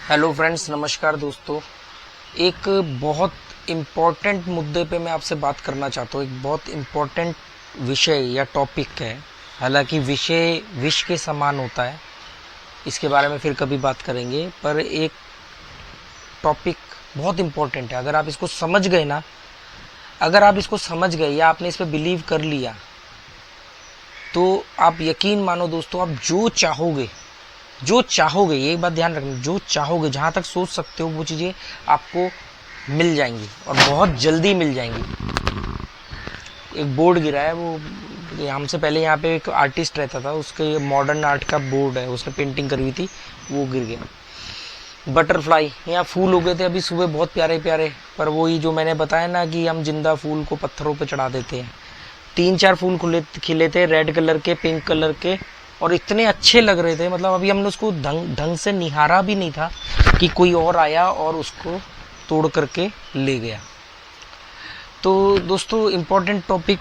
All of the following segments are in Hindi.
हेलो फ्रेंड्स, नमस्कार दोस्तों। एक बहुत इम्पोर्टेंट मुद्दे पे मैं आपसे बात करना चाहता हूँ। एक बहुत इम्पोर्टेंट विषय या टॉपिक है। हालांकि विषय विष के समान होता है, इसके बारे में फिर कभी बात करेंगे। पर एक टॉपिक बहुत इम्पोर्टेंट है। अगर आप इसको समझ गए या आपने इस पर बिलीव कर लिया तो आप यकीन मानो दोस्तों, आप जो चाहोगे, ये बात ध्यान रखना, जो चाहोगे, जहां तक सोच सकते हो वो चीजें आपको मिल जाएंगी और बहुत जल्दी मिल जाएंगी। एक बोर्ड गिरा है, वो हमसे पहले यहाँ पे एक आर्टिस्ट रहता था, उसके मॉडर्न आर्ट का बोर्ड है, उसने पेंटिंग करी हुई थी, वो गिर गया। बटरफ्लाई, यहाँ फूल उगे थे अभी सुबह, बहुत प्यारे प्यारे। पर वही जो मैंने बताया ना कि हम जिंदा फूल को पत्थरों पे चढ़ा देते हैं। 3-4 फूल खिले थे, रेड कलर के, पिंक कलर के, और इतने अच्छे लग रहे थे। मतलब अभी हमने उसको ढंग से निहारा भी नहीं था कि कोई और आया और उसको तोड़ करके ले गया। तो दोस्तों, इम्पोर्टेंट टॉपिक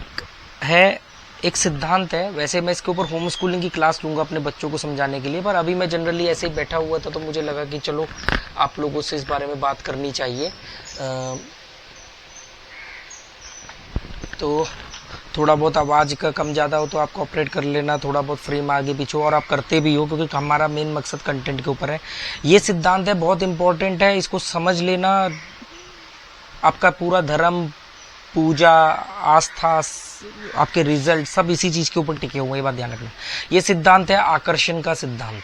है, एक सिद्धांत है। वैसे मैं इसके ऊपर होम स्कूलिंग की क्लास लूंगा अपने बच्चों को समझाने के लिए, पर अभी मैं जनरली ऐसे ही बैठा हुआ था तो मुझे लगा कि चलो आप लोगों से इस बारे में बात करनी चाहिए। तो थोड़ा बहुत आवाज़ का कम ज़्यादा हो तो आप कोऑपरेट कर लेना, थोड़ा बहुत फ्रेम आगे पीछे, और आप करते भी हो, क्योंकि हमारा मेन मकसद कंटेंट के ऊपर है। ये सिद्धांत है, बहुत इंपॉर्टेंट है, इसको समझ लेना। आपका पूरा धर्म, पूजा, आस्था, आपके रिजल्ट सब इसी चीज़ के ऊपर टिके हुए हैं, ये बात ध्यान रखना। ये सिद्धांत है आकर्षण का सिद्धांत,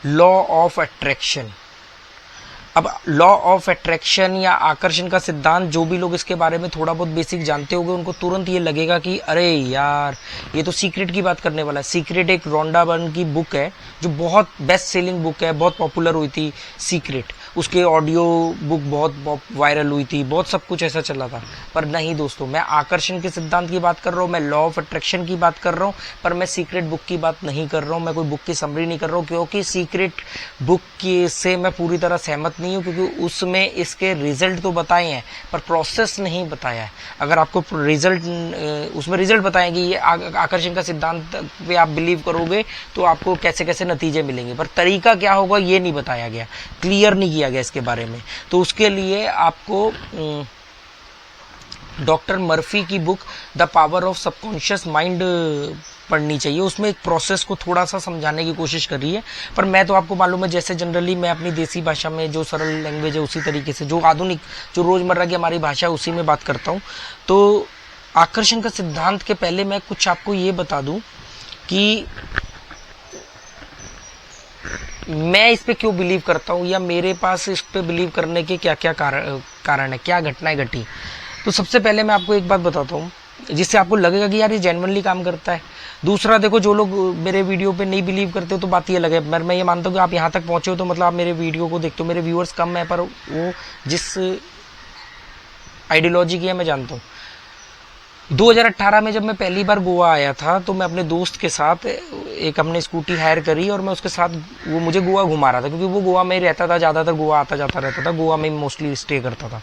लॉ ऑफ अट्रैक्शन। अब लॉ ऑफ अट्रैक्शन या आकर्षण का सिद्धांत, जो भी लोग इसके बारे में थोड़ा बहुत बेसिक जानते होंगे उनको तुरंत ये लगेगा कि अरे यार, ये तो सीक्रेट की बात करने वाला है। सीक्रेट एक रोंडा बर्न की बुक है, जो बहुत बेस्ट सेलिंग बुक है, बहुत पॉपुलर हुई थी सीक्रेट। उसके ऑडियो बुक बहुत वायरल हुई थी, बहुत सब कुछ ऐसा चला था। पर नहीं दोस्तों, मैं आकर्षण के सिद्धांत की बात कर रहा हूँ, मैं लॉ ऑफ अट्रैक्शन की बात कर रहा हूँ, पर मैं सीक्रेट बुक की बात नहीं कर रहा हूँ। मैं कोई बुक की समरी नहीं कर रहा हूँ, क्योंकि सीक्रेट बुक की से मैं पूरी तरह सहमत नहीं हूँ, क्योंकि उसमें इसके रिजल्ट तो बताए हैं पर प्रोसेस नहीं बताया है। अगर आपको उसमें रिजल्ट बताएं कि ये आकर्षण का सिद्धांत पे आप बिलीव करोगे तो आपको कैसे कैसे नतीजे मिलेंगे, पर तरीका क्या होगा ये नहीं बताया गया, क्लियर नहीं किया गया इसके बारे में। तो उसके लिए आपको डॉक्टर मर्फी की book the power of subconscious mind पढ़नी चाहिए। उसमें एक प्रोसेस को थोड़ा सा समझाने की कोशिश कर रही है, पर मैं तो आपको मालूम है, जैसे जनरली मैं अपनी देसी भाषा में, जो सरल लैंग्वेज है उसी तरीके से, जो आधुनिक, जो रोजमर्रा की हमारी भाषा है उसी में बात करता हूँ। तो आकर्षण का सिद्धांत के पहले मैं कुछ आपको ये बता दूं कि मैं इस पे क्यों बिलीव करता हूँ, या मेरे पास इस पे बिलीव करने के क्या क्या कारण है, क्या घटनाएं घटी। तो सबसे पहले मैं आपको एक बात बताता हूँ जिससे आपको लगेगा कि यार ये जेन्युइनली काम करता है। दूसरा, देखो, जो लोग मेरे वीडियो पे नहीं बिलीव करते हो तो बात ये लगे, मैं ये मानता हूँ कि आप यहाँ तक पहुंचे हो तो मतलब आप मेरे वीडियो को देखते हो। मेरे व्यूअर्स कम है, पर वो जिस आइडियोलॉजी की है मैं जानता हूँ। 2018 में जब मैं पहली बार गोवा आया था तो मैं अपने दोस्त के साथ, एक हमने स्कूटी हायर करी और मैं उसके साथ, वो मुझे गोवा घुमा रहा था, क्योंकि वो गोवा में ही रहता था, ज़्यादातर गोवा आता जाता रहता था, गोवा में मोस्टली स्टे करता था।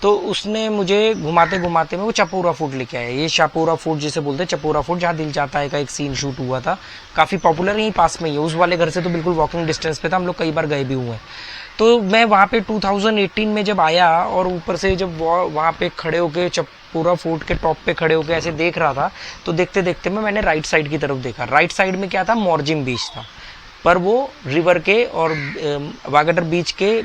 तो उसने मुझे घुमाते घुमाते में वो चपोरा फोर्ट लेके आया। ये शापोरा फोर्ट जिसे बोलते हैं, चपोरा फोर्ट, जहाँ दिल चाहता है का एक सीन शूट हुआ था, काफ़ी पॉपुलर, यहीं पास में ही है। उस वाले घर से तो बिल्कुल वॉकिंग डिस्टेंस पे था, हम लोग कई बार गए भी हुए हैं। तो मैं वहाँ पे 2018 में जब आया और ऊपर से जब वहाँ पे खड़े होके चपोरा फोर्ट के टॉप पे खड़े होके ऐसे देख रहा था, तो देखते देखते मैंने राइट साइड की तरफ देखा। राइट साइड में क्या था, मोरजिम बीच था, पर वो रिवर के और वागटर बीच के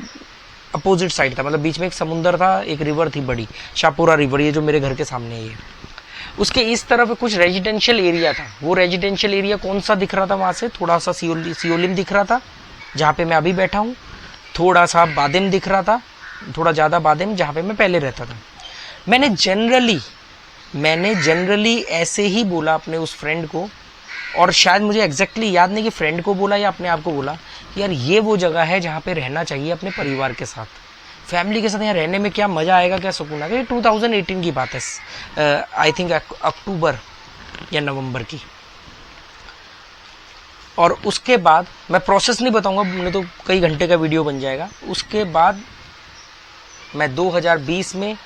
अपोजिट साइड था। मतलब बीच में एक समुंदर था, एक रिवर थी बड़ी, शाहपुरा रिवर, ये जो मेरे घर के सामने है। उसके इस तरफ कुछ रेजिडेंशियल एरिया था। वो रेजिडेंशियल एरिया कौन सा दिख रहा था, वहां से थोड़ा सा सियोलिम दिख रहा था, जहाँ पे मैं अभी बैठा हूँ। थोड़ा सा बादेम दिख रहा था, थोड़ा ज्यादा बादेम, जहाँ पे मैं पहले रहता था। मैंने जनरली ऐसे ही बोला अपने उस फ्रेंड को, और शायद मुझे एग्जैक्टली याद नहीं कि फ्रेंड को बोला या अपने आप को बोला कि यार ये वो जगह है जहाँ पे रहना चाहिए अपने परिवार के साथ, फैमिली के साथ। यहाँ रहने में क्या मजा आएगा, क्या सुकून आएगा। ये 2018 की बात है, आई थिंक अक्टूबर या नवंबर की। और उसके बाद मैं प्रोसेस नहीं बताऊंगा, नहीं तो कई घंटे का वीडियो बन जाएगा। उसके बाद मैं 2020 में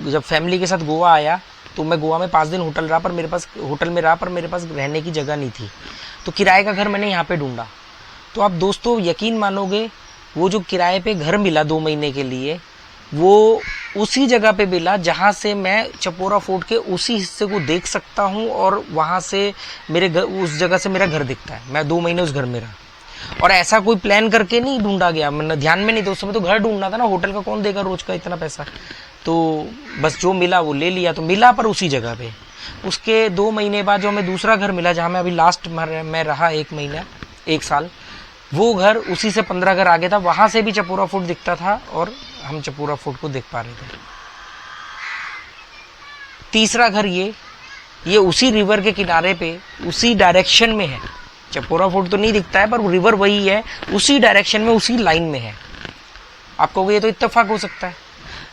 जब फैमिली के साथ गोवा आया, तो मैं गोवा में 5 दिन होटल में रहा, पर मेरे पास रहने की जगह नहीं थी। तो किराए का घर मैंने यहाँ पे ढूंढा। तो आप दोस्तों यकीन मानोगे, वो जो किराए पे घर मिला 2 महीने के लिए, वो उसी जगह पे मिला जहां से मैं चपोरा फोर्ट के उसी हिस्से को देख सकता हूं, और वहां से मेरे घर, उस जगह से मेरा घर दिखता है। मैं 2 महीने उस घर में रहा, और ऐसा कोई प्लान करके नहीं ढूंढा गया, मैंने ध्यान में नहीं था उस समय, तो घर ढूंढना था ना, होटल का कौन देगा रोज का इतना पैसा। तो बस जो मिला वो ले लिया, तो मिला पर उसी जगह पे। उसके 2 महीने बाद जो हमें दूसरा घर मिला, जहां मैं अभी लास्ट में रहा 1 महीना 1 साल, वो घर उसी से 15 घर आगे था, वहां से भी चपोरा फोर्ट दिखता था और हम चपोरा फोर्ट को देख पा रहे थे। तीसरा घर ये उसी रिवर के किनारे पे उसी डायरेक्शन में है। चपोरा फोर्ट तो नहीं दिखता है, पर वो रिवर वही है, उसी डायरेक्शन में उसी लाइन में है। आप कहोगे ये तो इत्तेफाक हो सकता है।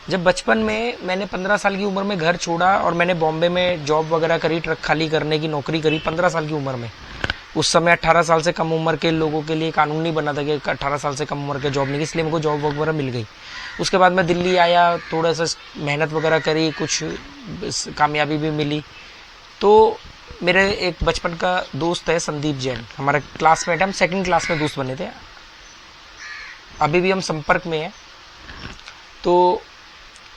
जब बचपन में मैंने 15 साल की उम्र में घर छोड़ा और मैंने बॉम्बे में जॉब वगैरह करी, ट्रक खाली करने की नौकरी करी 15 साल की उम्र में। उस समय 18 साल से कम उम्र के लोगों के लिए कानून नहीं बना था कि 18 साल से कम उम्र के जॉब नहीं, इसलिए मेरे को जॉब वगैरह मिल गई। उसके बाद मैं दिल्ली आया, थोड़ा सा मेहनत वगैरह करी, कुछ कामयाबी भी मिली। तो मेरे एक बचपन का दोस्त है संदीप जैन, हमारा क्लासमेट है, हम 2nd क्लास में दोस्त बने थे, अभी भी हम संपर्क में हैं। तो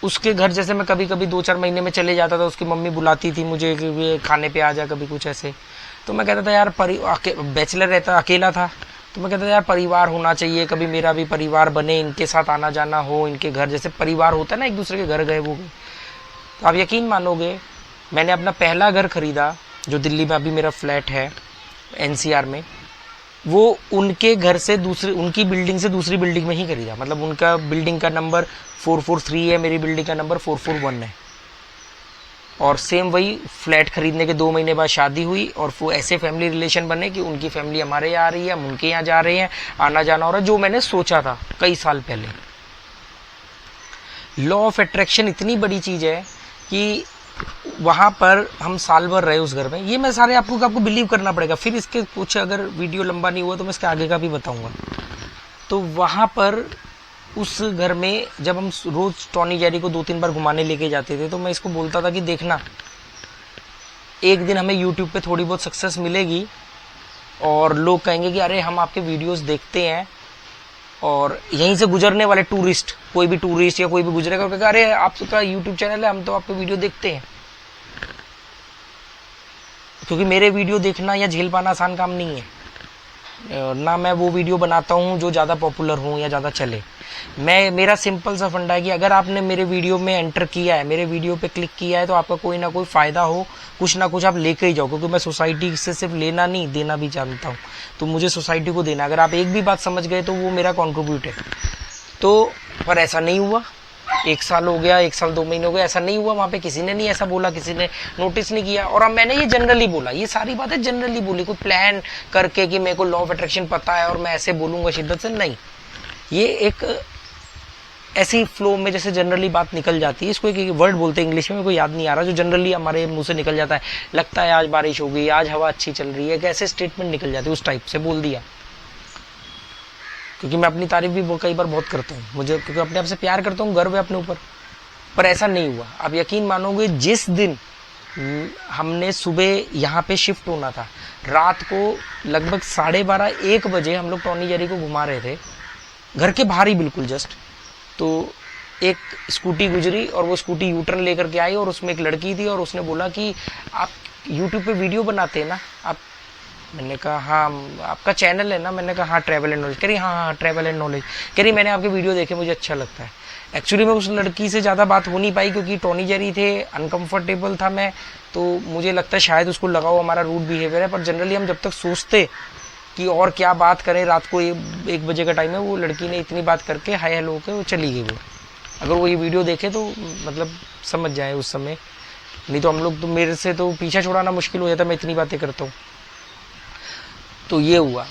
उसके घर जैसे मैं कभी कभी 2-4 महीने में चले जाता था, उसकी मम्मी बुलाती थी मुझे कि खाने पे आ जा, कभी कुछ ऐसे। तो मैं कहता था यार बैचलर रहता, अकेला था, तो मैं कहता था यार परिवार होना चाहिए, कभी मेरा भी परिवार बने, इनके साथ आना जाना हो, इनके घर जैसे परिवार होता है ना, एक दूसरे के घर गए वो गए। तो आप यकीन मानोगे, मैंने अपना पहला घर खरीदा जो दिल्ली में अभी मेरा फ्लैट है NCR में, वो उनके घर से दूसरी, उनकी बिल्डिंग से दूसरी बिल्डिंग में ही खरीदा। मतलब उनका बिल्डिंग का नंबर 443 है, मेरी बिल्डिंग का नंबर 441 है। और सेम वही फ्लैट खरीदने के 2 महीने बाद शादी हुई, और वो ऐसे फैमिली रिलेशन बने कि उनकी फैमिली हमारे यहाँ आ रही है, हम उनके यहाँ जा रहे हैं, आना जाना हो रहा है, जो मैंने सोचा था कई साल पहले। लॉ ऑफ अट्रैक्शन इतनी बड़ी चीज है कि वहां पर हम साल भर रहे उस घर में। ये मैं सारे आपको बिलीव करना पड़ेगा, फिर इसके कुछ अगर वीडियो लंबा नहीं हुआ तो मैं इसके आगे का भी बताऊंगा। तो वहां पर उस घर में जब हम रोज टॉनी जेरी को 2-3 बार घुमाने लेके जाते थे, तो मैं इसको बोलता था कि देखना, एक दिन हमें यूट्यूब पे थोड़ी बहुत सक्सेस मिलेगी और लोग कहेंगे कि अरे हम आपके वीडियोस देखते हैं, और यहीं से गुजरने वाले टूरिस्ट, कोई भी टूरिस्ट या कोई भी गुजरेगा और कहेगा अरे आपका यूट्यूब चैनल है, हम तो आपके वीडियो देखते हैं। क्योंकि मेरे वीडियो देखना या झेल पाना आसान काम नहीं है, ना मैं वो वीडियो बनाता हूँ जो ज़्यादा पॉपुलर हो या ज़्यादा चले। मेरा सिंपल सा फंडा है कि अगर आपने मेरे वीडियो में एंटर किया है, मेरे वीडियो पे क्लिक किया है, तो आपका कोई ना कोई फ़ायदा हो, कुछ ना कुछ आप लेके ही जाओ। क्योंकि मैं सोसाइटी से सिर्फ लेना नहीं, देना भी जानता हूँ, तो मुझे सोसाइटी को देना। अगर आप एक भी बात समझ गए तो वो मेरा कॉन्ट्रीब्यूट है। तो पर ऐसा नहीं हुआ, 1 साल हो गया, 1 साल 2 महीने हो गए, ऐसा नहीं हुआ। वहाँ पे किसी ने नहीं ऐसा बोला, किसी ने नोटिस नहीं किया। और अब मैंने ये जनरली बोला, ये सारी बातें जनरली बोली, कोई प्लान करके कि मेरे को लॉ ऑफ अट्रैक्शन पता है और मैं ऐसे बोलूंगा शिद्दत से, नहीं। ये एक ऐसी फ्लो में जैसे जनरली बात निकल जाती है, इसको एक वर्ड बोलते हैं इंग्लिश में, मेरे को याद नहीं आ रहा, जो जनरली हमारे मुंह से निकल जाता है। लगता है आज बारिश होगी, आज हवा अच्छी चल रही है, ऐसे स्टेटमेंट निकल जाती है, उस टाइप से बोल दिया। क्योंकि मैं अपनी तारीफ भी कई बार बहुत करता हूँ, मुझे क्योंकि अपने आप से प्यार करता हूँ, गर्व है अपने ऊपर। पर ऐसा नहीं हुआ। आप यकीन मानोगे, जिस दिन हमने सुबह यहाँ पे शिफ्ट होना था, रात को लगभग 12:30-1 बजे हम लोग टॉनी जेरी को घुमा रहे थे, घर के बाहर ही बिल्कुल जस्ट। तो एक स्कूटी गुजरी और वो स्कूटी यूटर्न लेकर के आई, और उसमें एक लड़की थी, और उसने बोला कि आप यूट्यूब पे वीडियो बनाते हैं ना आप? मैंने कहा हाँ। आपका चैनल है ना? मैंने कहा हाँ, ट्रैवल एंड नॉलेज। कह रही हाँ, ट्रैवल एंड नॉलेज। कह रही मैंने आपके वीडियो देखे, मुझे अच्छा लगता है। एक्चुअली मैं उस लड़की से ज़्यादा बात हो नहीं पाई, क्योंकि टॉनी जेरी थे, अनकंफर्टेबल था मैं, तो मुझे लगता है शायद उसको लगा हो हमारा रूड बिहेवियर है। पर जनरली हम जब तक सोचते कि और क्या बात करें, रात को 1 बजे का टाइम है, वो लड़की ने इतनी बात करके हाय हेलो के वो चली गई। वो अगर वो ये वीडियो देखे तो मतलब समझ जाए उस समय, नहीं तो हम लोग तो, मेरे से तो पीछा छुड़ाना मुश्किल हो जाता, मैं इतनी बातें करता हूँ। तो ये हुआ।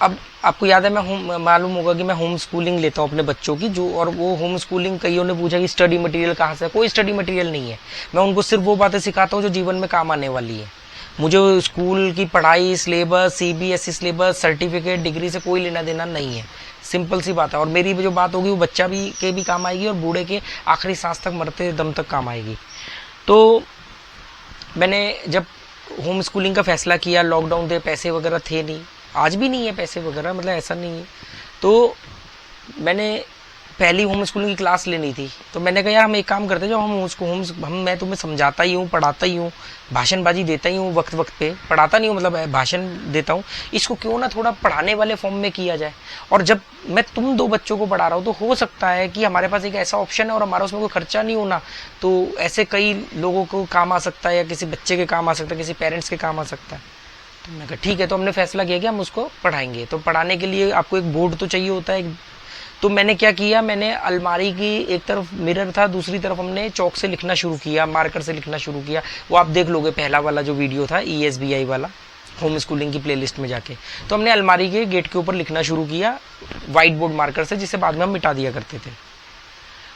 अब आपको याद है, मैं मालूम होगा कि मैं होम स्कूलिंग लेता हूँ अपने बच्चों की, जो, और वो होम स्कूलिंग, कईयों ने पूछा कि स्टडी मटेरियल कहाँ से है। कोई स्टडी मटेरियल नहीं है, मैं उनको सिर्फ वो बातें सिखाता हूँ जो जीवन में काम आने वाली है। मुझे स्कूल की पढ़ाई, syllabus, CBSE syllabus, certificate, degree से कोई लेना देना नहीं है। सिंपल सी बात है। और मेरी जो बात होगी वो बच्चा भी के भी काम आएगी, और बूढ़े के आखिरी सांस तक, मरते दम तक काम आएगी। तो मैंने जब होम स्कूलिंग का फैसला किया, लॉकडाउन थे, पैसे वगैरह थे नहीं, आज भी नहीं है पैसे वगैरह, मतलब ऐसा नहीं है। तो मैंने पहली होम स्कूलिंग की क्लास लेनी थी, तो मैंने कहा यार हम एक काम करते हैं, जो हम उसको हम मैं तुम्हें समझाता ही हूँ, पढ़ाता ही हूँ, भाषणबाजी देता ही हूँ, वक्त वक्त पे पढ़ाता नहीं हूँ, मतलब भाषण देता हूँ, इसको क्यों ना थोड़ा पढ़ाने वाले फॉर्म में किया जाए। और जब मैं तुम 2 बच्चों को पढ़ा रहा हूँ, तो हो सकता है कि हमारे पास एक ऐसा ऑप्शन है और हमारा उसमें कोई खर्चा नहीं होना, तो ऐसे कई लोगों को काम आ सकता है, या किसी बच्चे के काम आ सकता है, किसी पेरेंट्स के काम आ सकता है। तो मैंने कहा ठीक है, तो हमने फैसला किया कि हम उसको पढ़ाएंगे। तो पढ़ाने के लिए आपको एक बोर्ड तो चाहिए होता है। तो मैंने क्या किया, मैंने अलमारी की एक तरफ मिरर था, दूसरी तरफ हमने चौक से लिखना शुरू किया, मार्कर से लिखना शुरू किया। वो आप देख लोगे पहला वाला जो वीडियो था ESBI वाला, होम स्कूलिंग की प्लेलिस्ट में जाके। तो हमने अलमारी के गेट के ऊपर लिखना शुरू किया व्हाइट बोर्ड मार्कर से, जिसे बाद में हम मिटा दिया करते थे।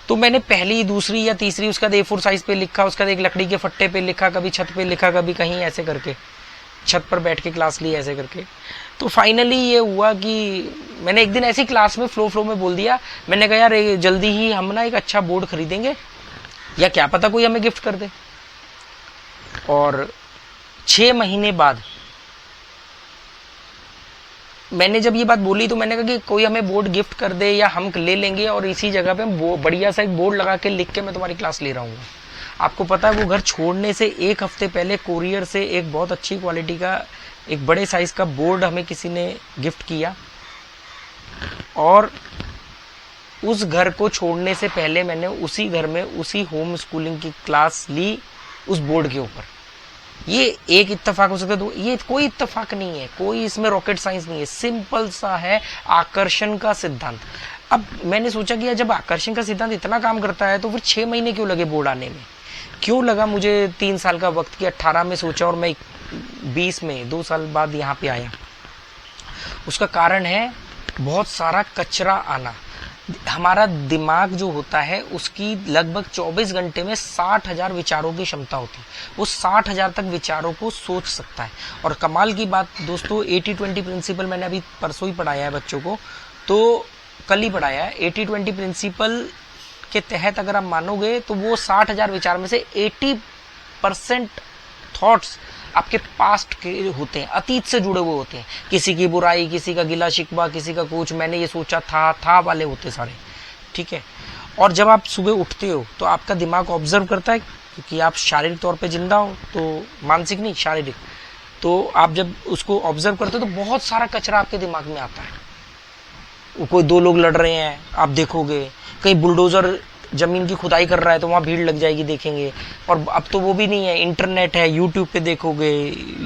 तो मैंने पहली, दूसरी या तीसरी, उसका A4 साइज पे लिखा, उसका एक लकड़ी के फट्टे पे लिखा, कभी छत पे लिखा, कभी कहीं, ऐसे करके छत पर बैठ के क्लास ली, ऐसे करके। तो फाइनली ये हुआ कि मैंने एक दिन ऐसी क्लास में फ्लो में बोल दिया, मैंने कहा यार जल्दी ही हम ना एक अच्छा बोर्ड खरीदेंगे, या क्या पता कोई हमें गिफ्ट कर दे। और 6 महीने बाद मैंने जब ये बात बोली, तो मैंने कहा कि कोई हमें बोर्ड गिफ्ट कर दे या हम ले लेंगे, और इसी जगह पे हम बढ़िया सा एक बोर्ड लगा के लिख के मैं तुम्हारी क्लास ले रहा हूँ। आपको पता है, वो घर छोड़ने से 1 हफ्ते पहले कोरियर से एक बहुत अच्छी क्वालिटी का एक बड़े साइज का बोर्ड हमें किसी ने गिफ्ट किया, और उस घर को छोड़ने से पहले मैंने उसी घर में उसी होम स्कूलिंग की क्लास ली उस बोर्ड के ऊपर। ये एक इत्तेफाक हो सकता है, ये कोई इत्तेफाक नहीं है, कोई इसमें रॉकेट साइंस नहीं है, सिंपल सा है आकर्षण का सिद्धांत। अब मैंने सोचा कि जब आकर्षण का सिद्धांत इतना काम करता है, तो फिर 6 महीने क्यों लगे बोर्ड आने में, क्यों लगा मुझे 3 साल का वक्त, कि 18 में सोचा और मैं 20 में 2 साल बाद यहाँ पे आया। उसका कारण है बहुत सारा कचरा आना। हमारा दिमाग जो होता है, उसकी लगभग 24 घंटे में 60,000 विचारों की क्षमता होती है। वो 60,000 तक विचारों को सोच सकता है। और कमाल की बात दोस्तों, 80-20 प्रिंसिपल मैंने अभी परसों ही पढ़ाया है बच्चों को, तो कल ही पढ़ाया है। 80-20 प्रिंसिपल के तहत अगर आप मानोगे, तो वो 60,000 विचार में से 80% थॉट्स आपके पास्ट के होते हैं, अतीत से जुड़े हुए होते हैं। किसी की बुराई, किसी का गिला शिकवा, किसी का कुछ, मैंने ये सोचा था वाले होते सारे, ठीक है। और जब आप सुबह उठते हो, तो आपका दिमाग ऑब्जर्व करता है, क्योंकि आप शारीरिक तौर पे जिंदा हो, तो मानसिक नहीं, शारीरिक। तो आप जब उसको ऑब्जर्व करते हो, तो बहुत सारा कचरा आपके दिमाग में आता है। कोई 2 लोग लड़ रहे हैं, आप देखोगे, कहीं बुलडोजर जमीन की खुदाई कर रहा है, तो वहां भीड़ लग जाएगी, देखेंगे। और अब तो वो भी नहीं है, इंटरनेट है, यूट्यूब पे देखोगे,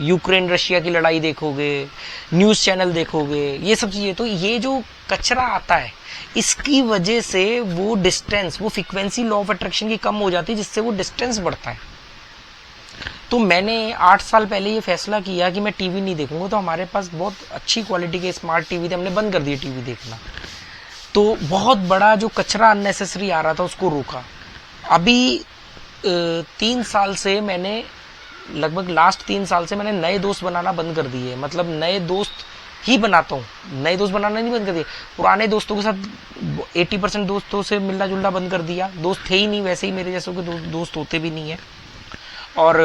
यूक्रेन रशिया की लड़ाई देखोगे, न्यूज चैनल देखोगे, ये सब चीजें। तो ये जो कचरा आता है, इसकी वजह से वो डिस्टेंस, वो फ्रीक्वेंसी लॉ ऑफ अट्रैक्शन की कम हो जाती है, जिससे वो डिस्टेंस बढ़ता है। तो मैंने 8 साल पहले ये फैसला किया कि मैं टीवी नहीं देखूंगा। तो हमारे पास बहुत अच्छी क्वालिटी के स्मार्ट टीवी थे, हमने बंद कर दिया टीवी देखना। तो बहुत बड़ा जो कचरा अननेसेसरी आ रहा था, उसको रोका। अभी 3 साल से मैंने, लगभग लास्ट 3 साल से मैंने नए दोस्त बनाना बंद कर दिए। मतलब नए दोस्त ही बनाता हूँ, नए दोस्त बनाना नहीं बंद कर दिए। पुराने दोस्तों के साथ 80% दोस्तों से मिलना जुलना बंद कर दिया। दोस्त थे ही नहीं, वैसे ही मेरे जैसों के दोस्त होते भी नहीं है। और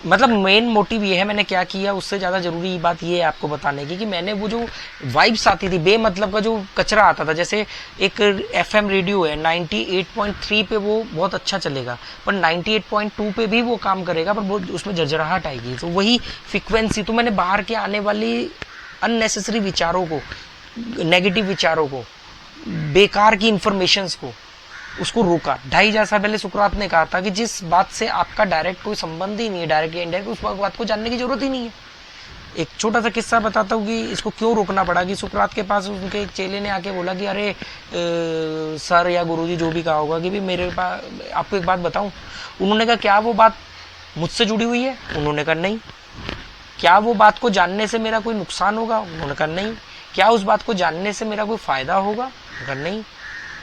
मतलब मेन मोटिव ये है, मैंने क्या किया, उससे ज्यादा जरूरी बात ये है आपको बताने की, कि मैंने वो जो वाइब्स आती थी, बेमतलब का जो कचरा आता था, जैसे एक FM रेडियो है 98.3 पे वो बहुत अच्छा चलेगा, पर 98.2 पे भी वो काम करेगा, पर वो उसमें झरझराहट आएगी। तो वही फ्रिक्वेंसी, तो मैंने बाहर के आने वाली अननेसेसरी विचारों को, नेगेटिव विचारों को, बेकार की इंफॉर्मेशंस को, उसको रोका। 2500 साल पहले सुकरात ने कहा था कि जिस बात से आपका डायरेक्ट कोई संबंध ही नहीं है, डायरेक्ट या इनडायरेक्ट, उस बात को जानने की जरूरत ही नहीं है। एक छोटा सा किस्सा बताता हूँ कि इसको क्यों रोकना पड़ा। कि सुकरात के पास उनके एक चेले ने आके बोला कि अरे सर या गुरुजी जो भी कहा होगा, कि भी मेरे पास आपको एक बात बताऊं। उन्होंने कहा क्या वो बात मुझसे जुड़ी हुई है? उन्होंने कहा नहीं। क्या वो बात को जानने से मेरा कोई नुकसान होगा? उन्होंने कहा नहीं। क्या उस बात को जानने से मेरा कोई फायदा होगा? कहा नहीं।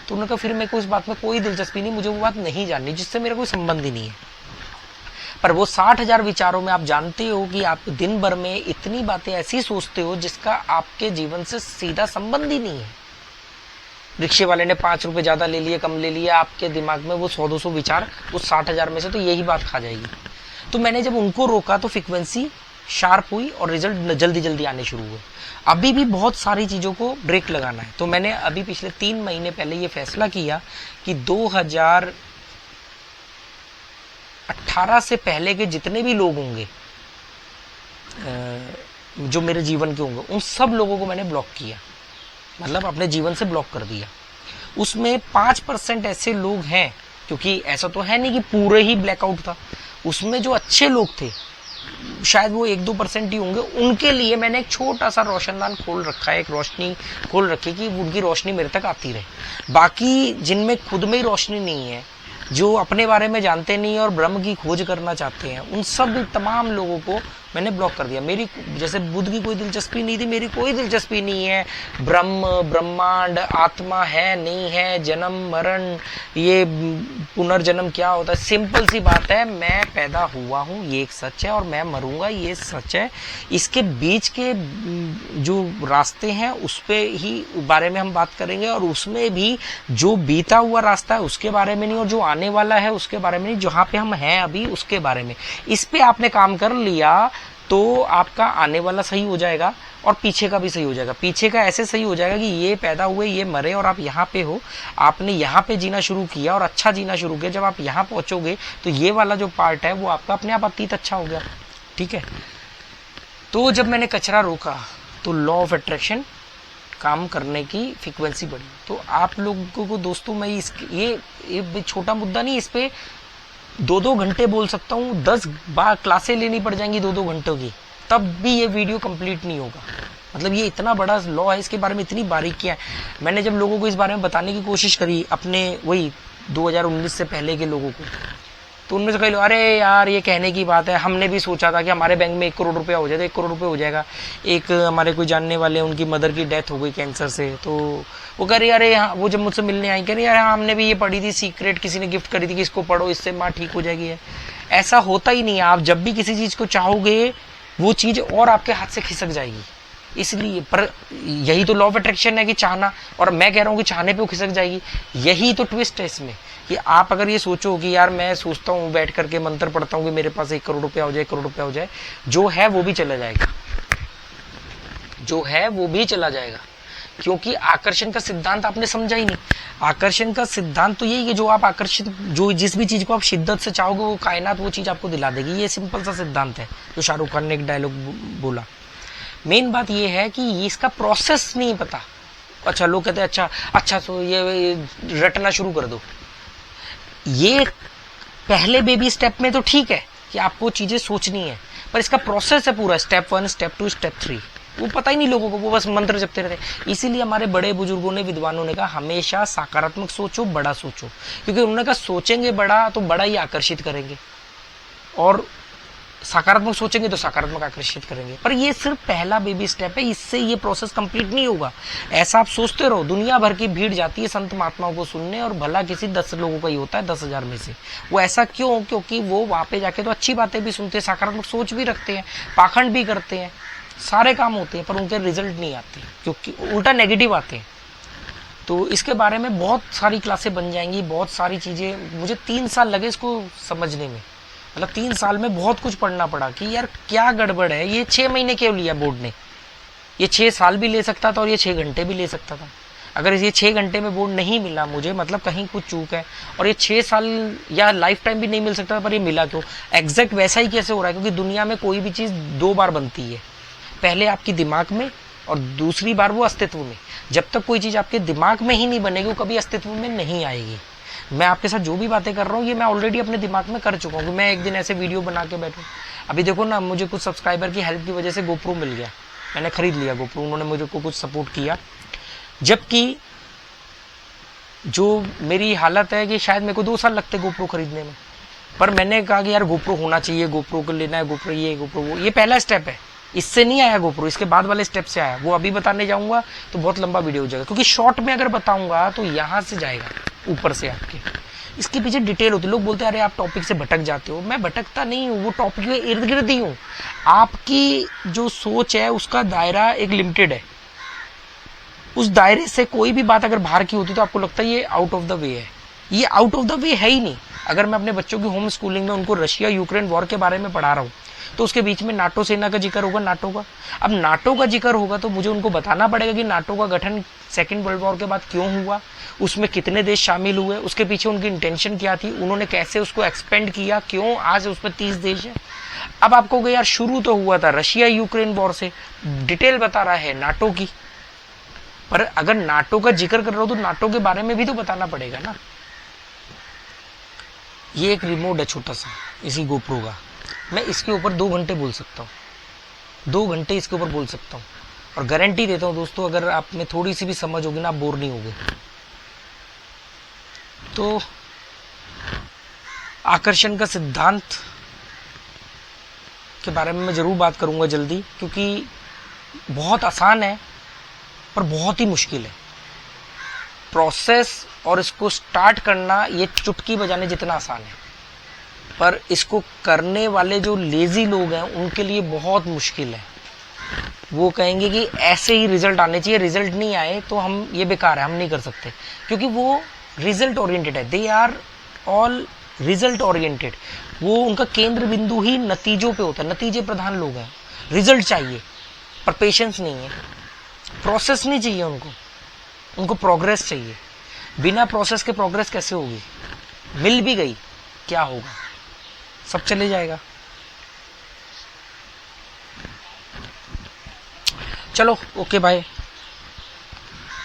तो उन्होंने कहा फिर मेरे को इस बात में कोई दिलचस्पी नहीं, मुझे वो बात नहीं जाननी जिससे मेरा कोई संबंध ही नहीं है। पर वो 60,000 विचारों में आप जानते हो कि आप दिन भर में इतनी बातें ऐसी सोचते हो जिसका आपके जीवन से सीधा संबंध ही नहीं है। रिक्शे वाले ने 5 रुपए ज्यादा ले लिए, कम ले लिए, आपके दिमाग में वो 100-200 विचार उस 60,000 में से तो यही बात खा जाएगी। तो मैंने जब उनको रोका, तो फ्रिक्वेंसी शार्प हुई और रिजल्ट जल्दी जल्दी आने शुरू हुए। अभी भी बहुत सारी चीज़ों को ब्रेक लगाना है। तो मैंने अभी पिछले 3 महीने पहले ये फैसला किया कि 2018 से पहले के जितने भी लोग होंगे जो मेरे जीवन के होंगे, उन सब लोगों को मैंने ब्लॉक किया, मतलब अपने जीवन से ब्लॉक कर दिया। उसमें 5% ऐसे लोग हैं, क्योंकि ऐसा तो है नहीं कि पूरे ही ब्लैकआउट था, उसमें जो अच्छे लोग थे शायद वो 1-2% ही होंगे, उनके लिए मैंने एक छोटा सा रोशनदान खोल रखा है, एक रोशनी खोल रखी कि उनकी रोशनी मेरे तक आती रहे। बाकी जिनमें खुद में ही रोशनी नहीं है, जो अपने बारे में जानते नहीं और ब्रह्म की खोज करना चाहते हैं, उन सब तमाम लोगों को मैंने ब्लॉक कर दिया। मेरी जैसे बुद्ध की कोई दिलचस्पी नहीं थी, मेरी कोई दिलचस्पी नहीं है ब्रह्म, ब्रह्मांड, आत्मा है नहीं है, जन्म मरण, ये पुनर्जन्म क्या होता है। सिंपल सी बात है, मैं पैदा हुआ हूँ ये एक सच है, और मैं मरूंगा ये सच है। इसके बीच के जो रास्ते हैं उस पे ही बारे में हम बात करेंगे, और उसमें भी जो बीता हुआ रास्ता है उसके बारे में नहीं, और जो आने वाला है उसके बारे में नहीं, जहाँ पे हम हैं अभी उसके बारे में। इस पे आपने काम कर लिया तो आपका आने वाला सही हो जाएगा और पीछे का भी सही हो जाएगा। पीछे का ऐसे सही हो जाएगा कि ये पैदा हुए, ये मरे, और आप यहाँ पे हो, आपने यहाँ पे जीना शुरू किया और अच्छा जीना शुरू किया। जब आप यहाँ पहुंचोगे तो ये वाला जो पार्ट है वो आपका अपने आप अतीत अच्छा हो गया। ठीक है, तो जब मैंने कचरा रोका तो लॉ ऑफ अट्रैक्शन काम करने की फ्रीक्वेंसी बढ़ी। तो आप लोगों को दोस्तों मैं ये छोटा मुद्दा नहीं, इस पे 2-2 घंटे बोल सकता हूँ, 10 बार क्लासें लेनी पड़ जाएंगी 2-2 घंटों की, तब भी ये वीडियो कंप्लीट नहीं होगा। मतलब ये इतना बड़ा लॉ है, इसके बारे में इतनी बारीकियां हैं। मैंने जब लोगों को इस बारे में बताने की कोशिश करी, अपने वही 2019 से पहले के लोगों को, तो उनमें से कई लोग, अरे यार ये कहने की बात है, हमने भी सोचा था कि हमारे बैंक में 1 करोड़ रुपया हो जाएगा, 1 करोड़ रुपये हो जाएगा। एक हमारे कोई जानने वाले, उनकी मदर की डेथ हो गई कैंसर से, तो वो कह रही अरे हाँ, वो जब मुझसे मिलने आई कह रही यार हमने भी ये पढ़ी थी, सीक्रेट किसी ने गिफ्ट करी थी कि इसको पढ़ो, इससे माँ ठीक हो जाएगी। है ऐसा होता ही नहीं है। आप जब भी किसी चीज को चाहोगे वो चीज और आपके हाथ से खिसक जाएगी। इसलिए पर यही तो लॉ ऑफ अट्रैक्शन है कि चाहना, और मैं कह रहा हूँ कि चाहने पे वो खिसक जाएगी। यही तो ट्विस्ट है इसमें कि आप अगर ये सोचो कि यार मैं सोचता हूँ बैठ करके मंत्र पढ़ता हूँ कि मेरे पास 1 करोड़ रुपया हो जाए, 1 करोड़ रुपया हो जाए, जो है वो भी चला जाएगा, जो है वो भी चला जाएगा। क्योंकि आकर्षण का सिद्धांत आपने समझा ही नहीं। आकर्षण का सिद्धांत तो यही है, जो आप आकर्षित, जो जिस भी चीज को आप शिद्दत से चाहोगे वो कायनात वो चीज आपको दिला देगी। ये सिंपल सा सिद्धांत है जो शाहरुख खान ने एक डायलॉग बोला। मेन बात ये है कि इसका प्रोसेस नहीं पता। अच्छा, लोग कहते हैं अच्छा तो ये रटना शुरू कर दो। ये पहले बेबी स्टेप में तो ठीक है कि आपको चीजें सोचनी है, पर इसका प्रोसेस है पूरा, स्टेप 1, स्टेप 2, स्टेप 3, वो पता ही नहीं लोगों को, वो बस मंत्र जपते रहते। इसीलिए हमारे बड़े बुजुर्गों ने, विद्वानों ने कहा हमेशा सकारात्मक सोचो, बड़ा सोचो, क्योंकि उन्होंने कहा सोचेंगे बड़ा तो बड़ा ही आकर्षित करेंगे, और सकारात्मक सोचेंगे तो सकारात्मक आकर्षित करेंगे। पर ये सिर्फ पहला बेबी स्टेप है, इससे ये प्रोसेस कंप्लीट नहीं होगा। ऐसा आप सोचते रहो, दुनिया भर की भीड़ जाती है संत महात्माओं को सुनने, और भला किसी 10 लोगों का ही होता है 10,000 में से। वो ऐसा क्यों? क्योंकि वो वहां पे जाके तो अच्छी बातें भी सुनते हैं, सकारात्मक सोच भी रखते हैं, पाखंड भी करते हैं, सारे काम होते हैं, पर उनके रिजल्ट नहीं आते, क्योंकि उल्टा नेगेटिव आते हैं। तो इसके बारे में बहुत सारी क्लासें बन जाएंगी, बहुत सारी चीजें। मुझे 3 साल लगे इसको समझने में, मतलब 3 साल में बहुत कुछ पढ़ना पड़ा कि यार क्या गड़बड़ है। ये 6 महीने क्यों लिया बोर्ड ने? ये 6 साल भी ले सकता था और ये 6 घंटे भी ले सकता था। अगर ये 6 घंटे में बोर्ड नहीं मिला मुझे, मतलब कहीं कुछ चूक है। और ये 6 साल या लाइफ टाइम भी नहीं मिल सकता, पर ये मिला क्यों? एग्जैक्ट वैसा ही कैसे हो रहा है? क्योंकि दुनिया में कोई भी चीज 2 बार बनती है, पहले आपकी दिमाग में और दूसरी बार वो अस्तित्व में। जब तक कोई चीज आपके दिमाग में ही नहीं बनेगी, वो कभी अस्तित्व में नहीं आएगी। मैं आपके साथ जो भी बातें कर रहा हूँ ये मैं ऑलरेडी अपने दिमाग में कर चुका हूँ। मैं एक दिन ऐसे वीडियो बना के बैठूं। अभी देखो ना, मुझे कुछ सब्सक्राइबर की हेल्प की वजह से गोप्रो मिल गया, मैंने खरीद लिया गोप्रो, उन्होंने मुझे को कुछ सपोर्ट किया। जबकि जो मेरी हालत है कि शायद मेरे को 2 साल लगते गोप्रो खरीदने में, पर मैंने कहा कि यार गोप्रो होना चाहिए, गोप्रो को लेना है, गोप्रो ये, गोप्रो वो। ये पहला स्टेप है, इससे नहीं आया गोप्रो, इसके बाद वाले स्टेप से आया। वो अभी बताने जाऊंगा तो बहुत लंबा वीडियो हो जाएगा, क्योंकि शॉर्ट में अगर बताऊंगा तो यहां से जाएगा ऊपर से आपके, इसके पीछे डिटेल होती है। लोग बोलते हैं अरे आप टॉपिक से भटक जाते हो। मैं भटकता नहीं हूँ, वो टॉपिक के इर्द गिर्द ही हूँ। आपकी जो सोच है उसका दायरा एक लिमिटेड है, उस दायरे से कोई भी बात अगर बाहर की होती तो आपको लगता है ये आउट ऑफ द वे है। ये आउट ऑफ द वे है ही नहीं। अगर मैं अपने बच्चों की होम स्कूलिंग में उनको रशिया यूक्रेन वॉर के बारे में पढ़ा रहा हूँ तो उसके बीच में नाटो सेना का जिक्र होगा, नाटो का। अब नाटो का जिक्र होगा तो मुझे उनको बताना पड़ेगा कि नाटो का गठन सेकेंड वर्ल्ड वॉर के बाद क्यों हुआ, उसमें कितने देश शामिल हुए, उसके पीछे उनकी इंटेंशन क्या थी, उन्होंने कैसे उसको एक्सपेंड किया, क्यों आज उसमें 30 देश है। अब आपको यार शुरू तो हुआ था रशिया यूक्रेन वॉर से, डिटेल बता रहा है नाटो की, पर अगर नाटो का जिक्र कर रहा हो तो नाटो के बारे में भी तो बताना पड़ेगा ना। ये एक रिमोट है छोटा सा इसी गोप्रो का, मैं इसके ऊपर 2 घंटे बोल सकता हूँ, 2 घंटे इसके ऊपर बोल सकता हूँ, और गारंटी देता हूँ दोस्तों अगर आप में थोड़ी सी भी समझ होगी ना आप बोर नहीं होगे। तो आकर्षण का सिद्धांत के बारे में मैं जरूर बात करूंगा जल्दी, क्योंकि बहुत आसान है पर बहुत ही मुश्किल है प्रोसेस, और इसको स्टार्ट करना ये चुटकी बजाने जितना आसान है, पर इसको करने वाले जो लेजी लोग हैं उनके लिए बहुत मुश्किल है। वो कहेंगे कि ऐसे ही रिजल्ट आने चाहिए, रिजल्ट नहीं आए तो हम ये बेकार है, हम नहीं कर सकते, क्योंकि वो रिजल्ट ओरिएंटेड है, they are all result oriented. वो उनका केंद्र बिंदु ही नतीजों पे होता है, नतीजे प्रधान लोग हैं, रिजल्ट चाहिए पर पेशेंस नहीं है, प्रोसेस नहीं चाहिए उनको, उनको प्रोग्रेस चाहिए। बिना प्रोसेस के प्रोग्रेस कैसे होगी, मिल भी गई क्या होगा, सब चले जाएगा। चलो ओके बाय।